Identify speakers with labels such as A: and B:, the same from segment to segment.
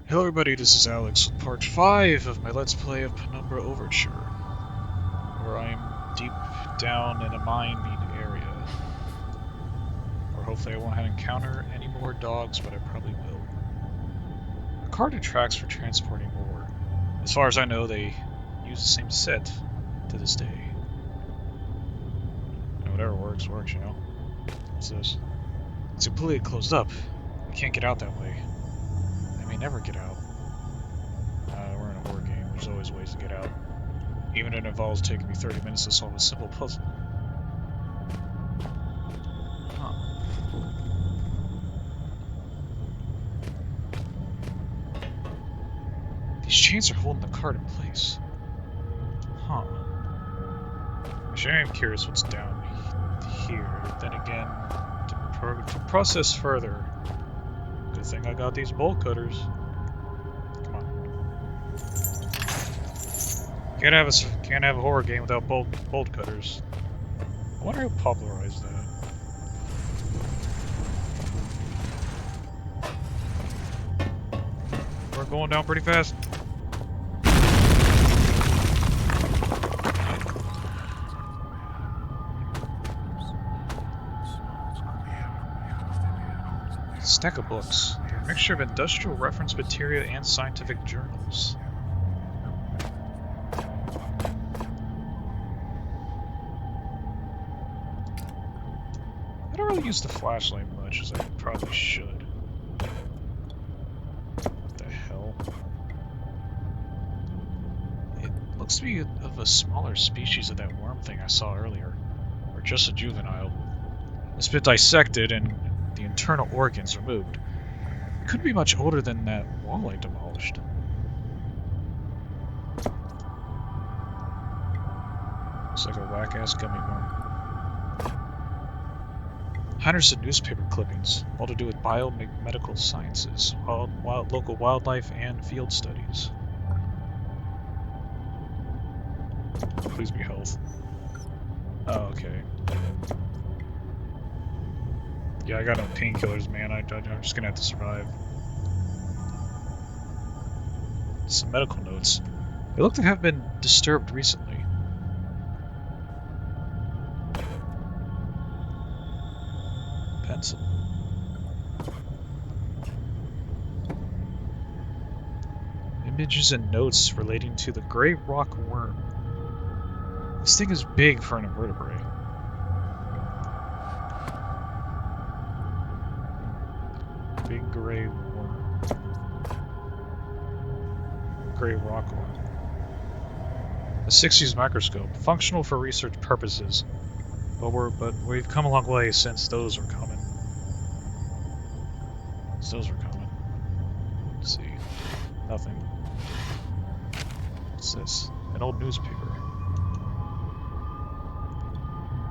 A: Hello everybody, this is Alex with part 5 of my Let's Play of Penumbra Overture, where I'm deep down in a mining area. Or hopefully I won't encounter any more dogs, but I probably will. A cart and tracks for transporting ore. As far as I know, they use the same set to this day. And whatever works, works, you know? What's this? It's completely closed up. I can't get out that way. I may never get out. We're in a horror game, there's always ways to get out. Even if it involves taking me 30 minutes to solve a simple puzzle. Huh. These chains are holding the cart in place. Huh. Actually, I am curious what's down here. Then again, to process further, good thing I got these bolt cutters. Come on. Can't have a horror game without bolt cutters. I wonder who popularized that. We're going down pretty fast. Stack of books. They're a mixture of industrial reference material and scientific journals. I don't really use the flashlight much, as I probably should. What the hell? It looks to be of a smaller species of that worm thing I saw earlier. Or just a juvenile. It's been dissected and the internal organs removed. It couldn't be much older than that wall I demolished. Looks like a whack-ass gummy worm. Hundreds of newspaper clippings, all to do with biomedical sciences, local wildlife, and field studies. Please be health. Oh, okay. Yeah, I got no painkillers, man. I'm just gonna have to survive. Some medical notes. They look to have been disturbed recently. Pencil. Images and notes relating to the gray rock worm. This thing is big for an invertebrate. Big gray worm. Gray rock worm. A 6-use microscope, functional for research purposes, but we've come a long way since those were common. Let's see. Nothing. What's this? An old newspaper.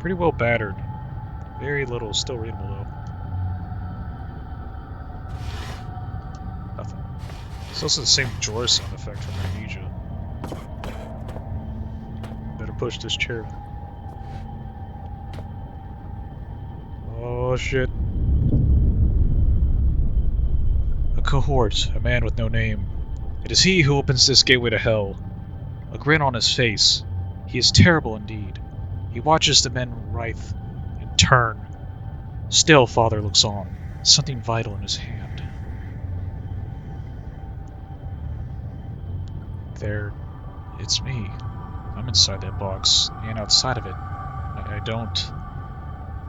A: Pretty well battered. Very little, still readable though. Nothing. It's also the same drawer sound effect from Amnesia. Better push this chair. Oh shit. A cohort, a man with no name. It is he who opens this gateway to hell. A grin on his face. He is terrible indeed. He watches the men writhe and turn. Still, Father looks on, something vital in his hand. There, it's me. I'm inside that box, and outside of it.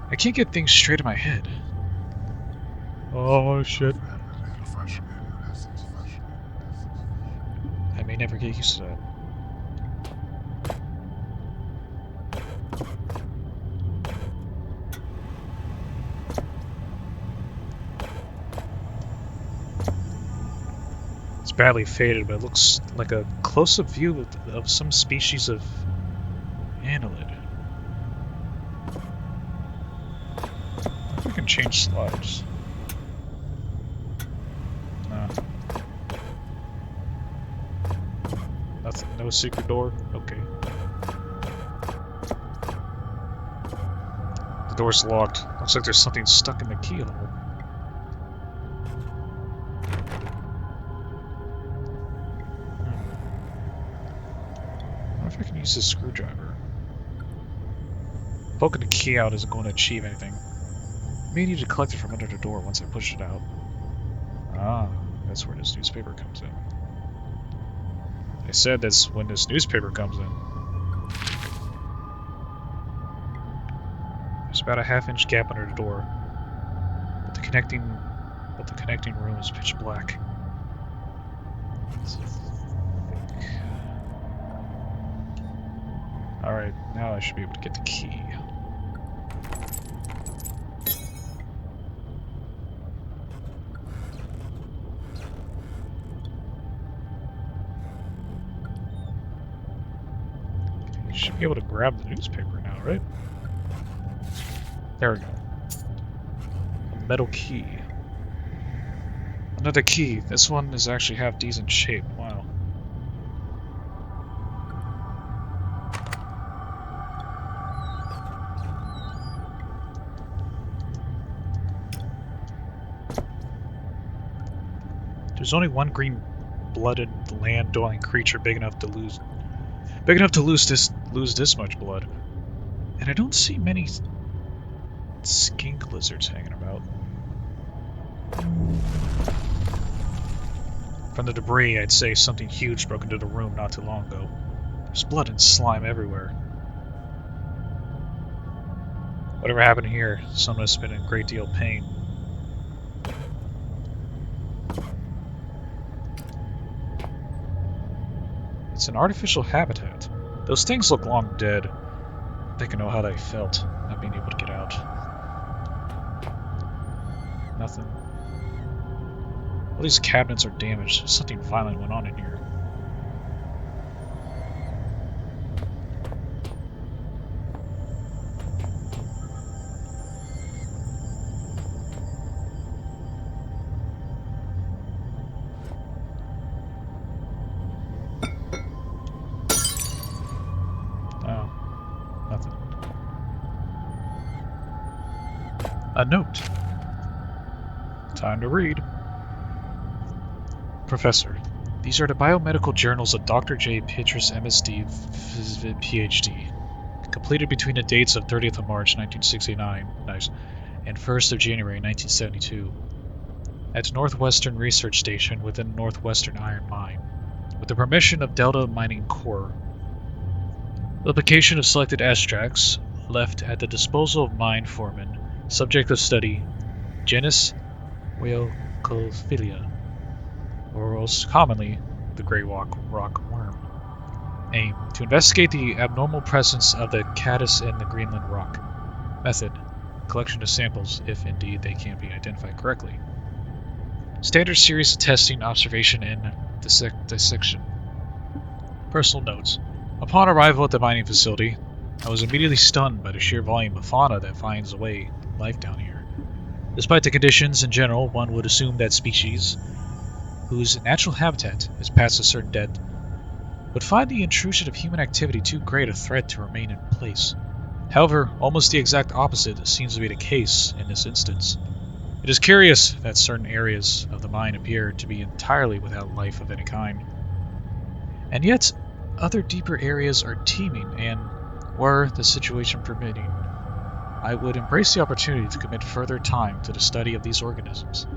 A: I can't get things straight in my head. Oh shit. I may never get used to that. It's badly faded, but it looks like a close-up view of some species of annelid. We can change slides. No. Nothing. No secret door? Okay. The door's locked. Looks like there's something stuck in the keyhole. wonder if I can use this screwdriver. Poking the key out isn't going to achieve anything. I may need to collect it from under the door once I push it out. Ah, that's where this newspaper comes in. I said that's when this newspaper comes in. There's about a half-inch gap under the door, but the connecting room is pitch black. Alright, now I should be able to get the key. Okay, should be able to grab the newspaper now, right? There we go. A metal key. Another key. This one is actually half decent shape. Wow. There's only one green-blooded land-dwelling creature big enough to lose this much blood, and I don't see many skink lizards hanging about. From the debris, I'd say something huge broke into the room not too long ago. There's blood and slime everywhere. Whatever happened here, someone has been in a great deal of pain. It's an artificial habitat. Those things look long dead. I think I know how they felt, not being able to get out. Nothing. All these cabinets are damaged. Something violent went on in here. Oh, nothing. A note. Time to read. Professor, these are the biomedical journals of Dr. J. Petrus, MSD, PhD, completed between the dates of 30th of March 1969 and 1st of January 1972, at Northwestern Research Station within Northwestern Iron Mine, with the permission of Delta Mining Corp. The application of selected extracts left at the disposal of mine foreman, subject of study, genus Wheelcophilia, or most commonly, the gray rock worm. Aim: to investigate the abnormal presence of the caddis in the Greenland rock. Method: collection of samples, if indeed they can be identified correctly. Standard series of testing, observation, and dissection. Personal notes. Upon arrival at the mining facility, I was immediately stunned by the sheer volume of fauna that finds life down here. Despite the conditions in general, one would assume that species whose natural habitat is past a certain depth would find the intrusion of human activity too great a threat to remain in place. However, almost the exact opposite seems to be the case in this instance. It is curious that certain areas of the mine appear to be entirely without life of any kind, and yet other deeper areas are teeming, and, were the situation permitting, I would embrace the opportunity to commit further time to the study of these organisms.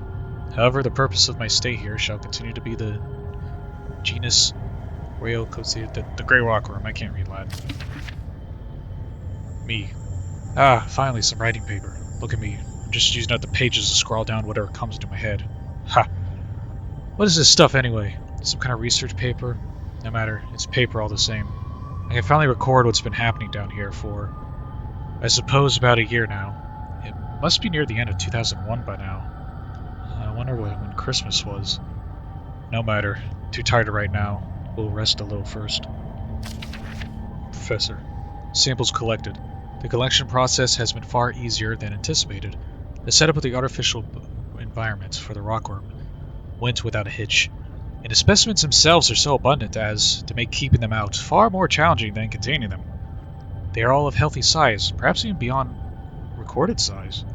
A: However, the purpose of my stay here shall continue to be the genus Wheelcophilia, the gray rock worm. I can't read Latin. Me. Ah, finally some writing paper. Look at me. I'm just using up the pages to scrawl down whatever comes into my head. Ha! What is this stuff anyway? Some kind of research paper? No matter, it's paper all the same. I can finally record what's been happening down here for, I suppose, about a year now. It must be near the end of 2001 by now. I wonder when Christmas was. No matter. Too tired to write now. We'll rest a little first. Professor. Samples collected. The collection process has been far easier than anticipated. The setup of the artificial environment for the rockworm went without a hitch, and the specimens themselves are so abundant as to make keeping them out far more challenging than containing them. They are all of healthy size, perhaps even beyond recorded size,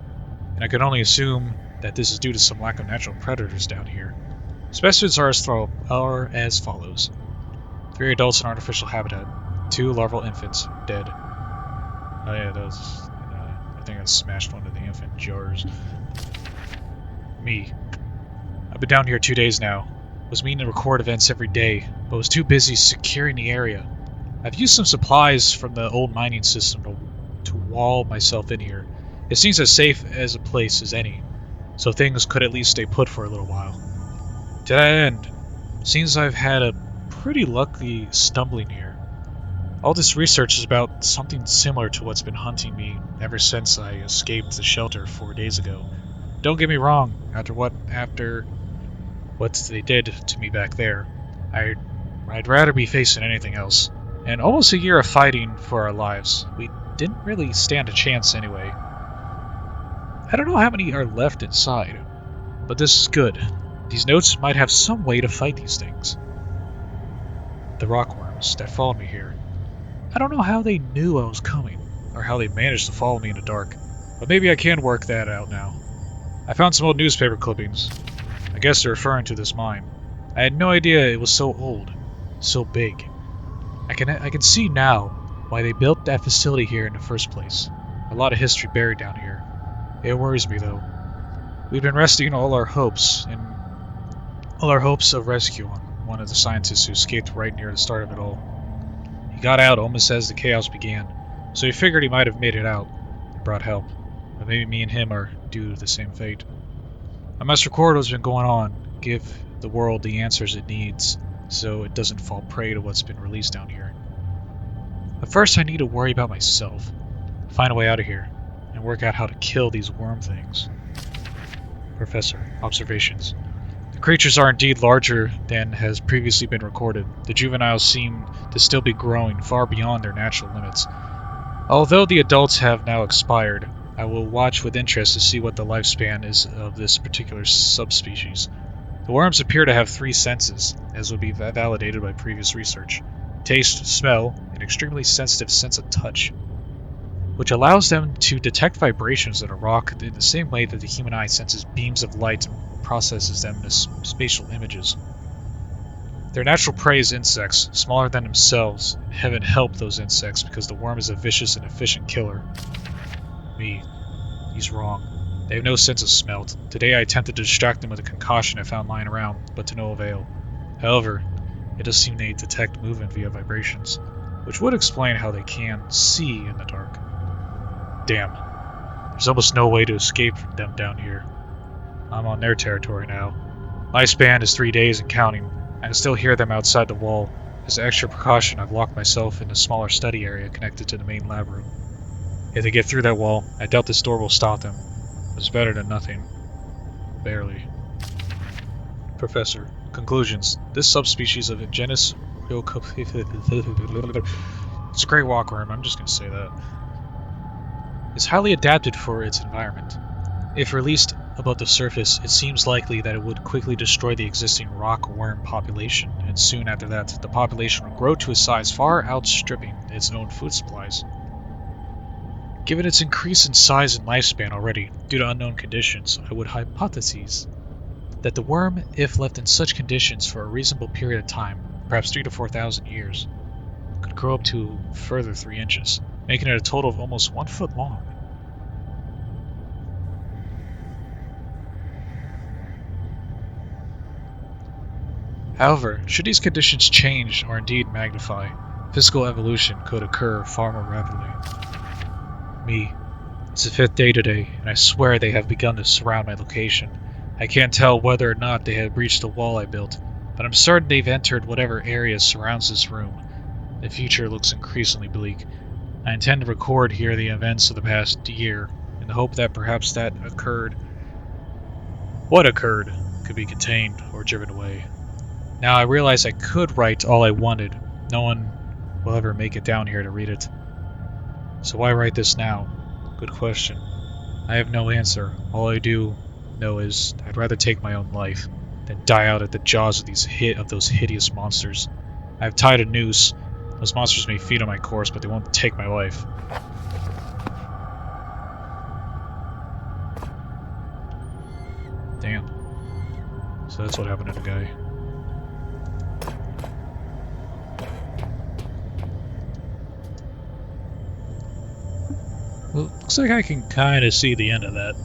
A: and I can only assume that this is due to some lack of natural predators down here. Specimens are as follows. 3 adults in artificial habitat. 2 larval infants, dead. Oh yeah, that was... I think I smashed one of the infant jars. Me. I've been down here 2 days now. Was meaning to record events every day, but was too busy securing the area. I've used some supplies from the old mining system to wall myself in here. It seems as safe as a place as any, so things could at least stay put for a little while. To that end, seems I've had a pretty lucky stumbling here. All this research is about something similar to what's been hunting me ever since I escaped the shelter 4 days ago. Don't get me wrong, after what they did to me back there, I'd rather be facing anything else. And almost a year of fighting for our lives. We didn't really stand a chance anyway. I don't know how many are left inside, but this is good. These notes might have some way to fight these things. The rockworms that followed me here. I don't know how they knew I was coming, or how they managed to follow me in the dark, but maybe I can work that out now. I found some old newspaper clippings. I guess they're referring to this mine. I had no idea it was so old, so big. I can see now why they built that facility here in the first place. A lot of history buried down here. It worries me though. We've been resting all our hopes of rescue on one of the scientists who escaped right near the start of it all. He got out almost as the chaos began, so he figured he might have made it out and brought help. But maybe me and him are due to the same fate. I must record what's been going on, give the world the answers it needs, so it doesn't fall prey to what's been released down here. But first I need to worry about myself, find a way out of here, and work out how to kill these worm things. Professor, observations. The creatures are indeed larger than has previously been recorded. The juveniles seem to still be growing far beyond their natural limits. Although the adults have now expired, I will watch with interest to see what the lifespan is of this particular subspecies. The worms appear to have 3 senses, as would be validated by previous research. Taste, smell, an extremely sensitive sense of touch, which allows them to detect vibrations in a rock in the same way that the human eye senses beams of light and processes them into spatial images. Their natural prey is insects, smaller than themselves. Heaven help those insects, because the worm is a vicious and efficient killer. Me. He's wrong. They have no sense of smell. Today I attempted to distract them with a concoction I found lying around, but to no avail. However, it does seem they detect movement via vibrations, which would explain how they can see in the dark. Damn. There's almost no way to escape from them down here. I'm on their territory now. My span is 3 days and counting. I can still hear them outside the wall. As an extra precaution, I've locked myself in a smaller study area connected to the main lab room. If they get through that wall, I doubt this door will stop them. It's better than nothing. Barely. Professor. Conclusions. This subspecies of genus... It's a great walkworm, I'm just going to say that. Is highly adapted for its environment. If released above the surface, it seems likely that it would quickly destroy the existing rock worm population, and soon after that, the population would grow to a size far outstripping its own food supplies. Given its increase in size and lifespan already, due to unknown conditions, I would hypothesize that the worm, if left in such conditions for a reasonable period of time, perhaps 3,000 to 4,000 years, could grow up to a further 3 inches, making it a total of almost 1 foot long. However, should these conditions change or indeed magnify, physical evolution could occur far more rapidly. Me. It's the 5th day today, and I swear they have begun to surround my location. I can't tell whether or not they have breached the wall I built, but I'm certain they've entered whatever area surrounds this room. The future looks increasingly bleak. I intend to record here the events of the past year, in the hope that perhaps what occurred, could be contained or driven away. Now I realize I could write all I wanted. No one will ever make it down here to read it. So why write this now? Good question. I have no answer. All I do know is I'd rather take my own life than die out at the jaws of those hideous monsters. I have tied a noose. Those monsters may feed on my corpse, but they won't take my life. Damn. So that's what happened to the guy. Well, looks like I can kind of see the end of that.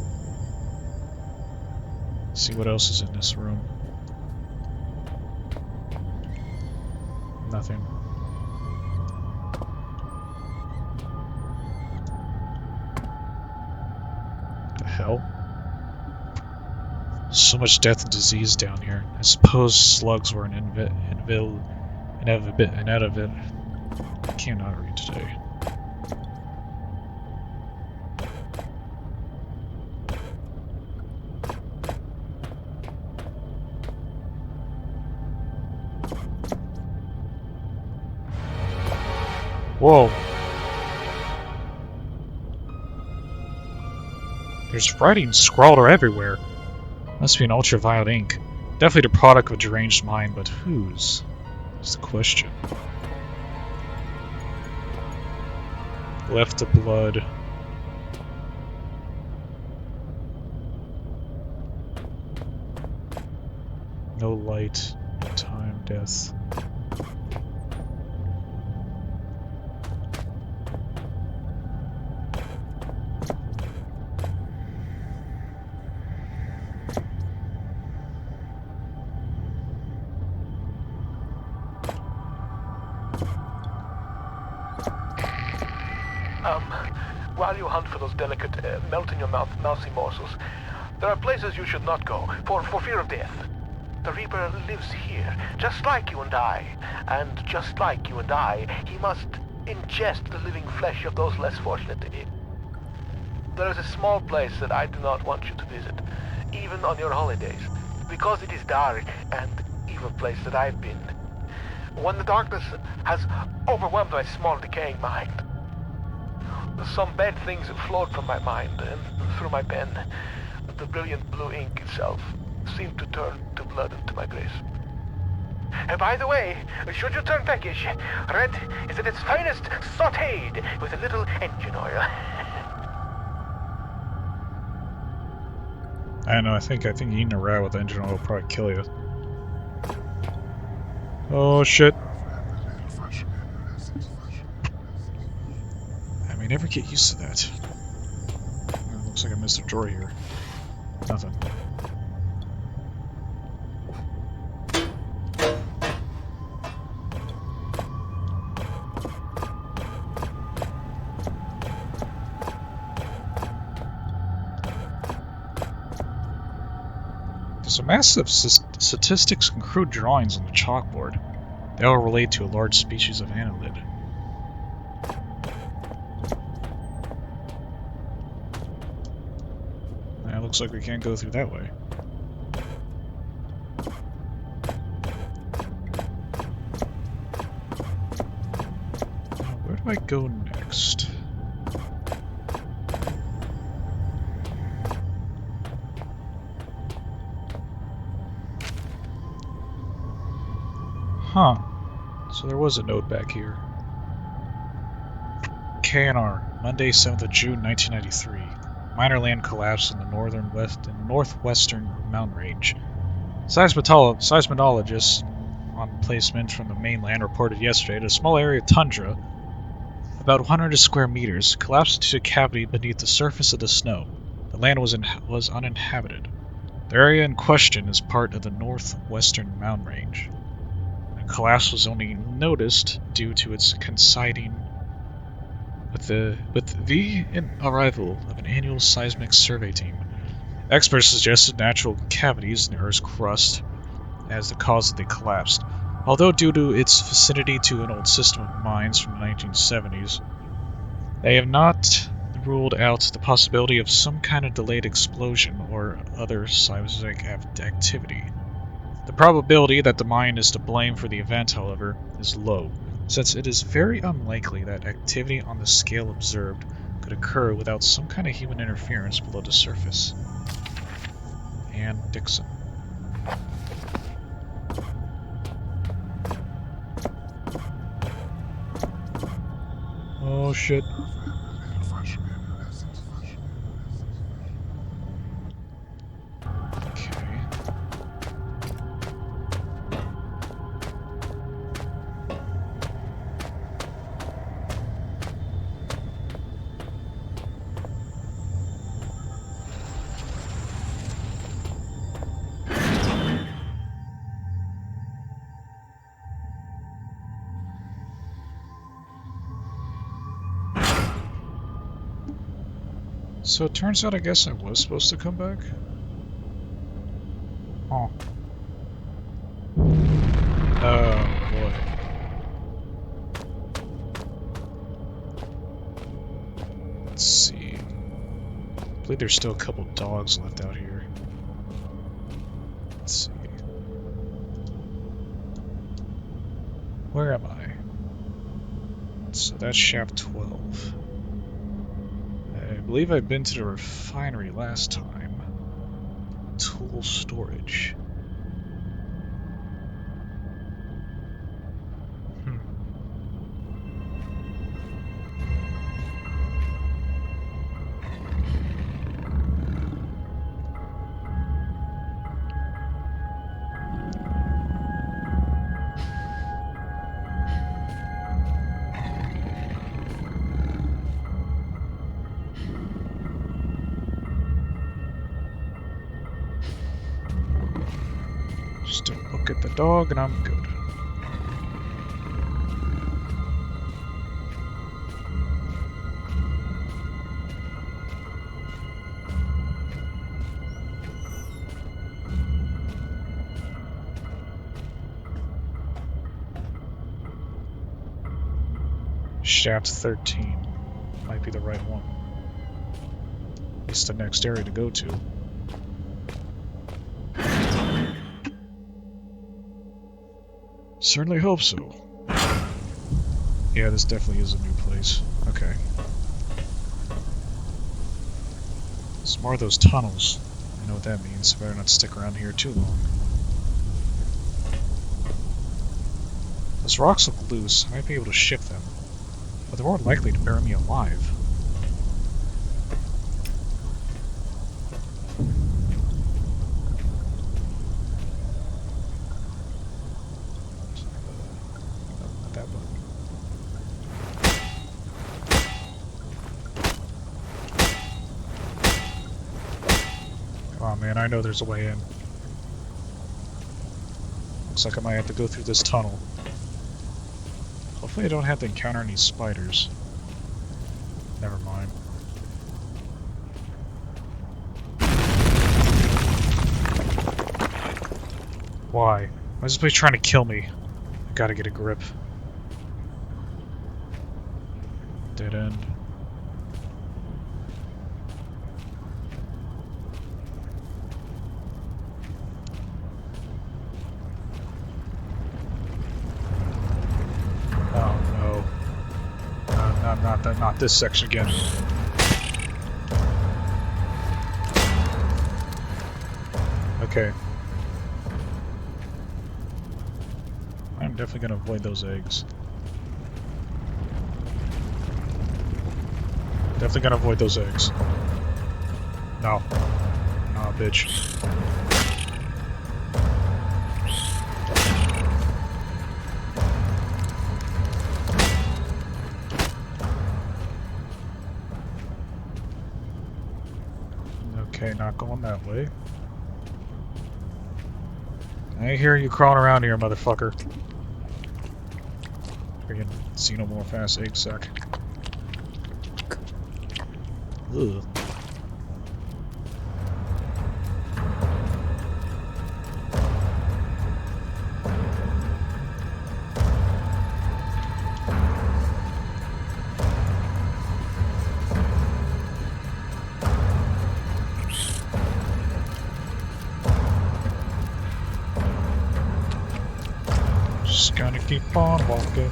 A: See what else is in this room. Nothing. The hell? So much death and disease down here. I suppose slugs were an inevitable. I cannot read today. Whoa. There's writing scrawled everywhere. Must be an ultraviolet ink. Definitely the product of a deranged mind, but whose? Is the question. Left the blood. No light, no time, death.
B: While you hunt for those delicate, melt-in-your-mouth mousy morsels, there are places you should not go, for fear of death. The Reaper lives here, just like you and I. And just like you and I, he must ingest the living flesh of those less fortunate than him. There is a small place that I do not want you to visit, even on your holidays, because it is dark and evil place that I've been. When the darkness has overwhelmed my small decaying mind, some bad things have flowed from my mind and through my pen. The brilliant blue ink itself seemed to turn to blood into my grace. And by the way, should you turn peckish, red is at its finest sautéed with a little engine oil.
A: I know, I think eating a rat with engine oil will probably kill you. Oh shit. I may never get used to that. Oh, looks like I missed a drawer here. Nothing. There's a massive statistics and crude drawings on the chalkboard. They all relate to a large species of annelid. Looks like we can't go through that way. Now, where do I go next? Huh. So there was a note back here. KNR, Monday, 7th of June, 1993. Minor land collapse in the northwestern mountain range. Seismologists on placement from the mainland reported yesterday that a small area of tundra, about 100 square meters, collapsed into a cavity beneath the surface of the snow. The land was uninhabited. The area in question is part of the northwestern mountain range. The collapse was only noticed due to its coinciding with the arrival of an annual seismic survey team. Experts suggested natural cavities in the Earth's crust as the cause of the collapse. Although due to its vicinity to an old system of mines from the 1970s, they have not ruled out the possibility of some kind of delayed explosion or other seismic activity. The probability that the mine is to blame for the event, however, is low, since it is very unlikely that activity on the scale observed could occur without some kind of human interference below the surface. Ann Dixon. Oh shit. So it turns out I guess I was supposed to come back? Huh. Oh boy. Let's see. I believe there's still a couple dogs left out here. Let's see. Where am I? So that's shaft 12. I believe I've been to the refinery last time. Tool storage. Hmm. Just don't look at the dog and I'm good. Shaft 13 might be the right one. It's the next area to go to. Certainly hope so. Yeah, this definitely is a new place. Okay. Some more of those tunnels. I know what that means. Better not stick around here too long. Those rocks look loose. I might be able to shift them. But they're more likely to bury me alive. Not that button. Come on, man. I know there's a way in. Looks like I might have to go through this tunnel. Hopefully I don't have to encounter any spiders. Never mind. Why? Why is this place trying to kill me? I gotta get a grip. Dead end. Oh no. Not this section again. Okay. I'm definitely gonna avoid those eggs. Definitely gonna avoid those eggs. No. Nah, bitch. Okay, not going that way. I hear you crawling around here, motherfucker. Freaking xenomorph-ass egg sack. Ugh. Just gonna keep on walking.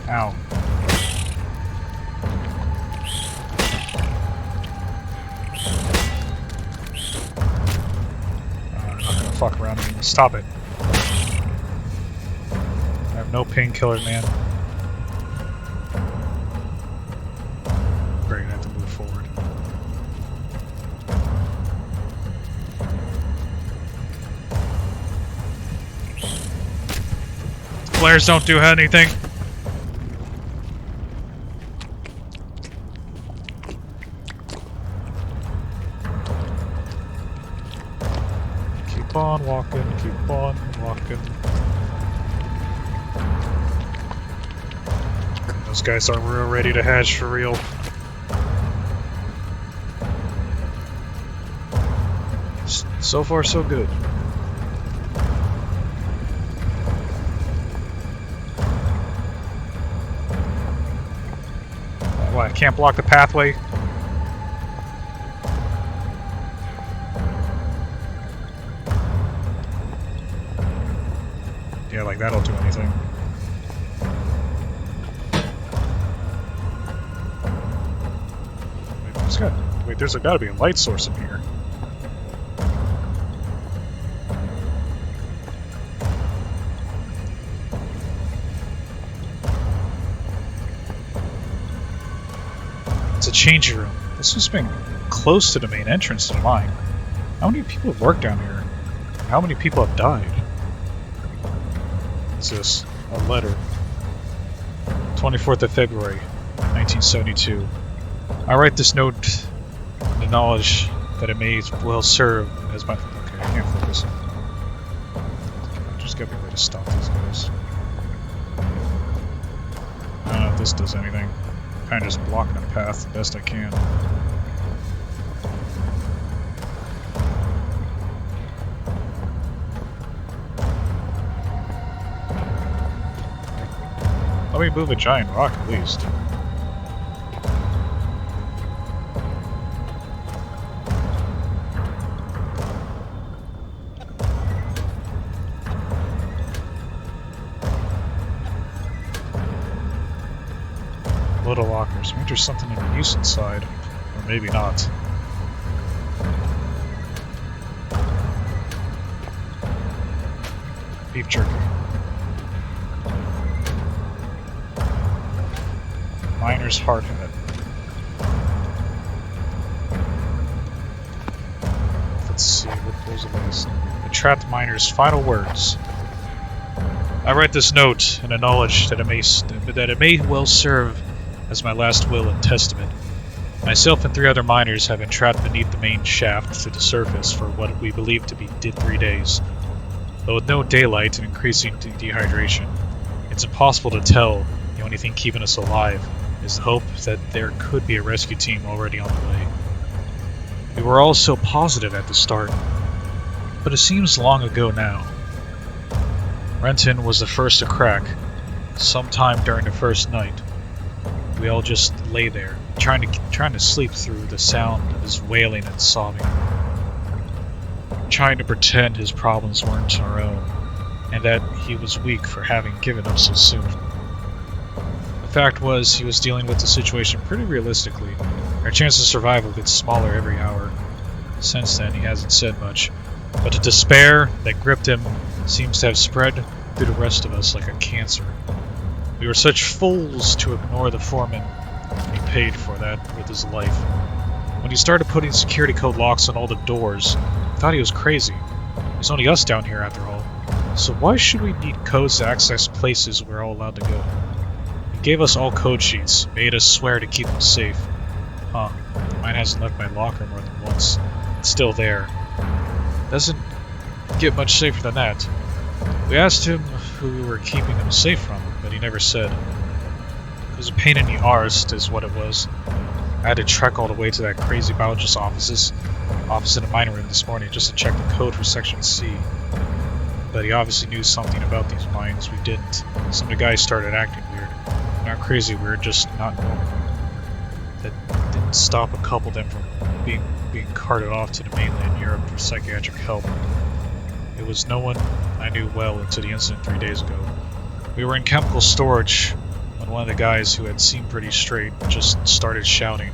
A: Ow. I'm not gonna fuck around anymore. Stop it. I have no painkiller, man. Great, I have to move forward. Flares don't do anything. Keep on walking, keep on walking. Those guys are real ready to hatch for real. So far, so good. What, I can't block the pathway? Yeah, like that'll do anything. Wait, there's gotta be a light source in here. It's a changing room. This has been close to the main entrance to the mine. How many people have worked down here? How many people have died? What's this? A letter. 24th of February, 1972. I write this note in the knowledge that it may well serve as my... Okay, I can't focus. Just gotta be a way to stop these guys. I don't know if this does anything. Kind of just blocking the path the best I can. Let me move a giant rock at least. Little lockers. Maybe there's something of use inside. Or maybe not. Beef jerky. Miner's hard hat. Let's see, what was it? The trapped miner's final words. I write this note in the knowledge that it may well serve as my last will and testament. Myself and 3 other miners have been trapped beneath the main shaft to the surface for what we believe to be 3 days. But with no daylight and increasing dehydration, it's impossible to tell. The only thing keeping us alive is the hope that there could be a rescue team already on the way. We were all so positive at the start, but it seems long ago now. Renton was the first to crack, sometime during the first night. We all just lay there, trying to sleep through the sound of his wailing and sobbing, trying to pretend his problems weren't our own, and that he was weak for having given up so soon. The fact was, he was dealing with the situation pretty realistically. Our chance of survival gets smaller every hour. Since then, he hasn't said much, but the despair that gripped him seems to have spread through the rest of us like a cancer. We were such fools to ignore the foreman, and he paid for that with his life. When he started putting security code locks on all the doors, I thought he was crazy. There's only us down here after all. So why should we need codes to access places we're all allowed to go? He gave us all code sheets, made us swear to keep them safe. Huh, mine hasn't left my locker more than once. It's still there. Doesn't get much safer than that. We asked him who we were keeping them safe from, but he never said. It was a pain in the arse, is what it was. I had to trek all the way to that crazy biologist's office in the mining room this morning just to check the code for Section C. But he obviously knew something about these mines we didn't. Some of the guys started acting weird. Not crazy weird, just not normal. That didn't stop a couple of them from being carted off to the mainland Europe for psychiatric help. It was no one I knew well until the incident 3 days ago. We were in chemical storage when one of the guys who had seemed pretty straight just started shouting.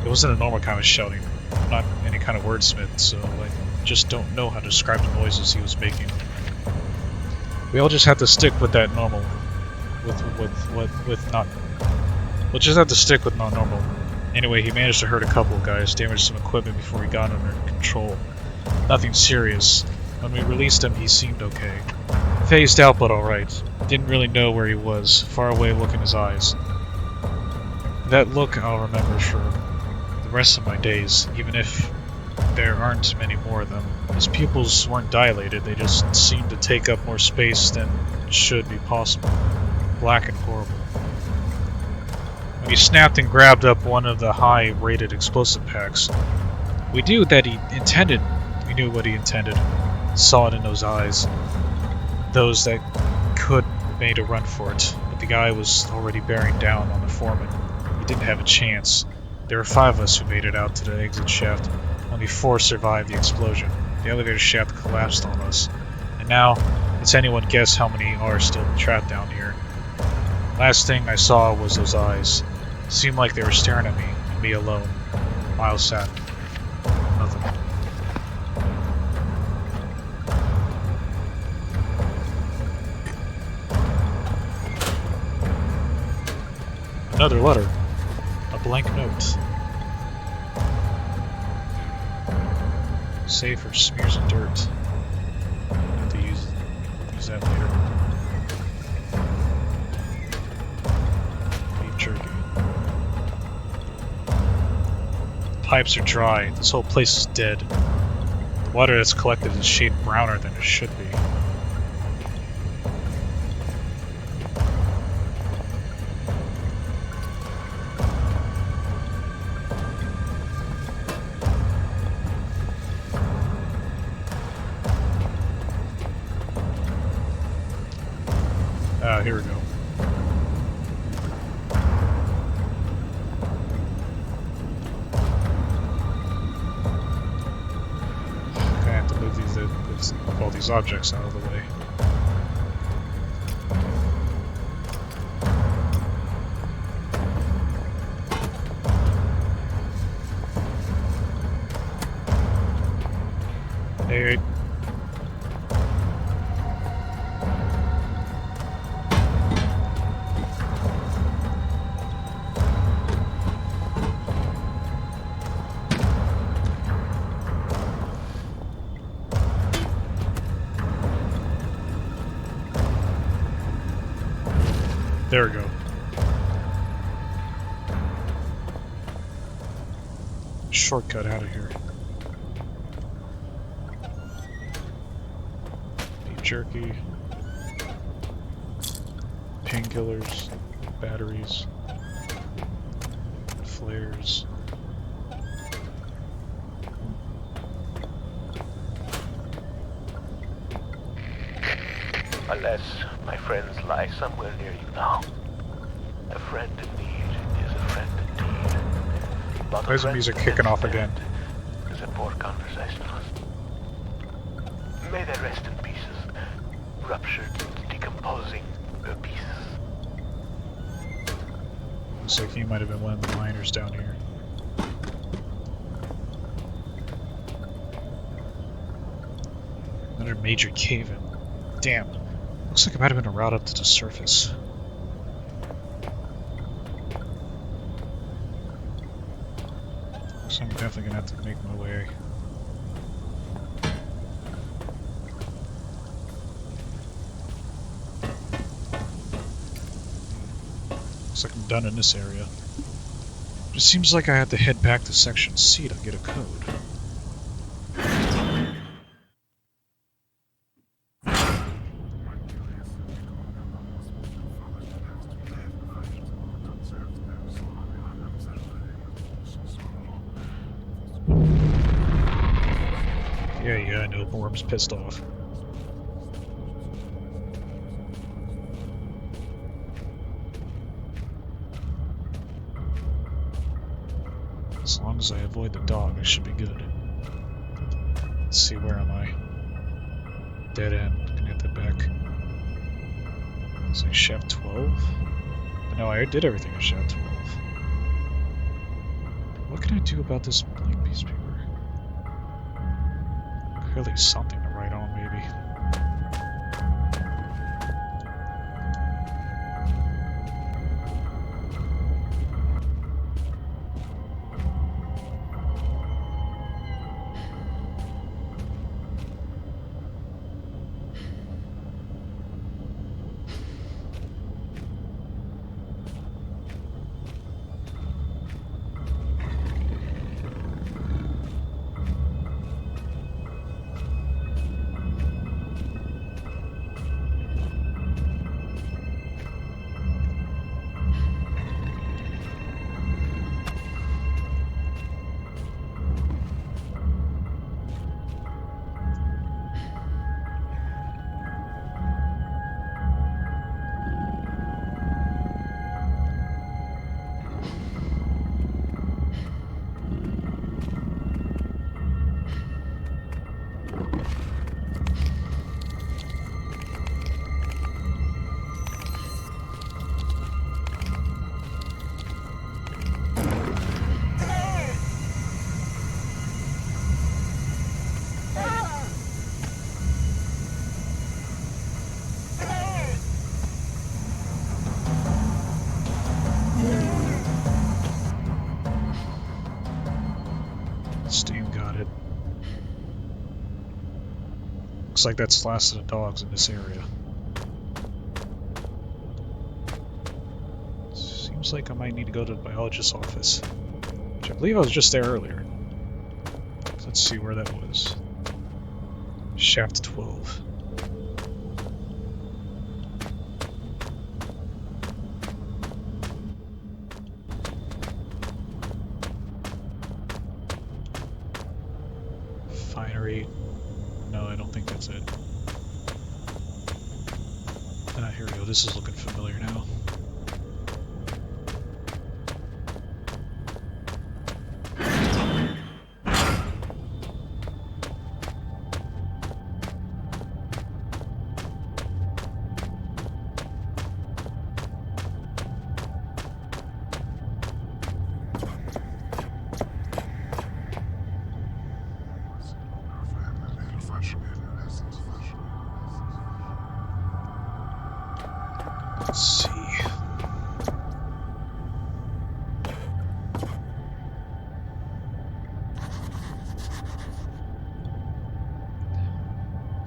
A: It wasn't a normal kind of shouting. I'm not any kind of wordsmith, so I just don't know how to describe the noises he was making. We all just have to stick with that normal. We'll just have to stick with not normal. Anyway, he managed to hurt a couple of guys, damaged some equipment before he got under control. Nothing serious. When we released him, he seemed okay. Phased out, but alright. Didn't really know where he was. Far away look in his eyes. That look I'll remember for the rest of my days, even if there aren't many more of them. His pupils weren't dilated, they just seemed to take up more space than should be possible. Black and horrible. when he snapped and grabbed up one of the high-rated explosive packs. We knew what he intended. Saw it in those eyes. Those that could made a run for it, but the guy was already bearing down on the foreman. He didn't have a chance. There were 5 of us who made it out to the exit shaft. Only 4 survived the explosion. The elevator shaft collapsed on us. And now, it's anyone guess how many are still trapped down here. Last thing I saw was those eyes. It seemed like they were staring at me, and me alone. Miles sat. Nothing. Another letter. A blank note. Save for smears of dirt. I have to use that later. Beef jerky. Pipes are dry. This whole place is dead. The water that's collected is a shade browner than it should be. Here we go. Okay, I have to move all these objects out of the way. Hey. There we go. Shortcut out of here. Beef jerky. Painkillers. Batteries. Flares.
B: Unless my friends lie somewhere near you now. A friend in need is a friend indeed. But
A: why is the music kicking off again?
B: Is a poor conversationalist. May they rest in pieces, ruptured, decomposing pieces.
A: Looks like he might have been one of the miners down here. Another major cave-in. Damn. Looks like it might have been a route up to the surface. So I'm definitely gonna have to make my way. Looks like I'm done in this area. It seems like I have to head back to section C to get a code. Yeah, I know, Worm's pissed off. As long as I avoid the dog, I should be good. Let's see, where am I? Dead end. Gonna get that back. It's like shaft 12? But no, I did everything in shaft 12. What can I do about this blank piece of paper? Clearly something to write on, maybe. Looks like that's the last of the dogs in this area. Seems like I might need to go to the biologist's office, which I believe I was just there earlier. So let's see where that was. Shaft 12. Finery. No, I don't think that's it. Ah, here we go. This is looking familiar now. Let's see.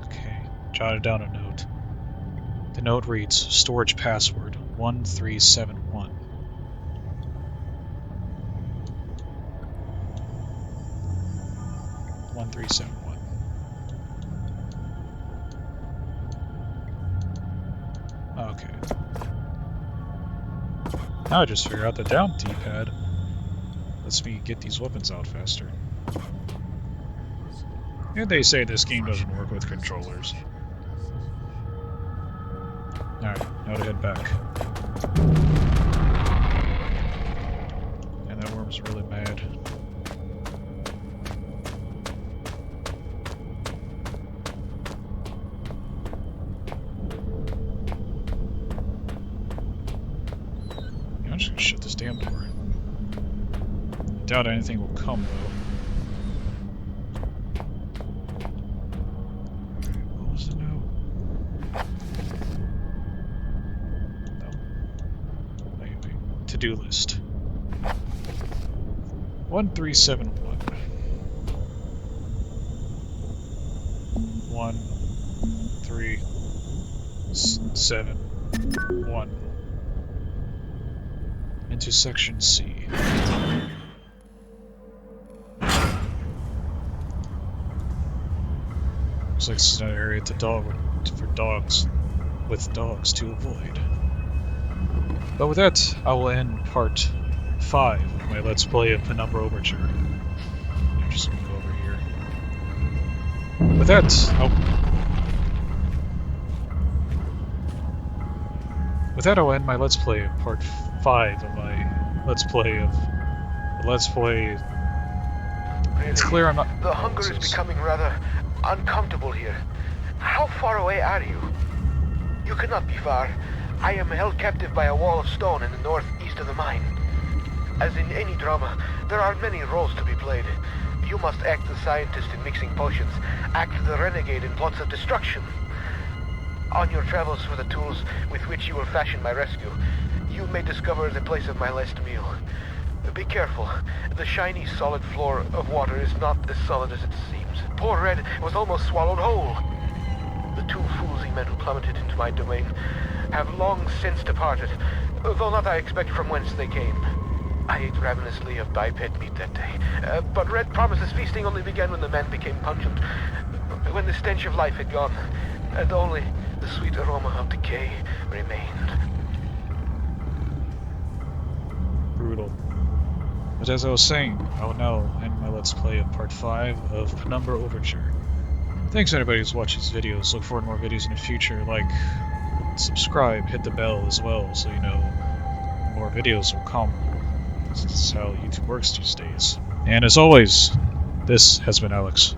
A: Okay, jotted down a note. The note reads, storage password 1371. Okay. Now I just figure out the down D-pad lets me get these weapons out faster. And they say this game doesn't work with controllers. Alright, now to head back. And that worm's really mad. I'm just gonna shut this damn door. I doubt anything will come, though. What was the note? No. Wait. To-do list. 1371. 1371. Into section C. Looks like this is an area for dogs with dogs to avoid. But with that, I will end part 5 of my Let's Play of Penumbra Overture. I'm just gonna go over here. With that, I'll end my Let's Play of part 5 of my Let's Play of It's clear I'm not.
B: The hunger is becoming rather uncomfortable here. How far away are you? You cannot be far. I am held captive by a wall of stone in the northeast of the mine. As in any drama, there are many roles to be played. You must act the scientist in mixing potions, act the renegade in plots of destruction. On your travels for the tools with which you will fashion my rescue, you may discover the place of my last meal. Be careful. The shiny, solid floor of water is not as solid as it seems. Poor Red was almost swallowed whole. The 2 foolsy men who plummeted into my domain have long since departed, though not I expect from whence they came. I ate ravenously of biped meat that day, but Red promises feasting only began when the man became pungent, when the stench of life had gone, and only the sweet aroma of decay remained.
A: Brutal. But as I was saying, I will now end my Let's Play of Part 5 of Penumbra Overture. Thanks anybody who's watched these videos. Look forward to more videos in the future. Like, subscribe, hit the bell as well, so you know more videos will come. This is how YouTube works these days. And as always, this has been ALX.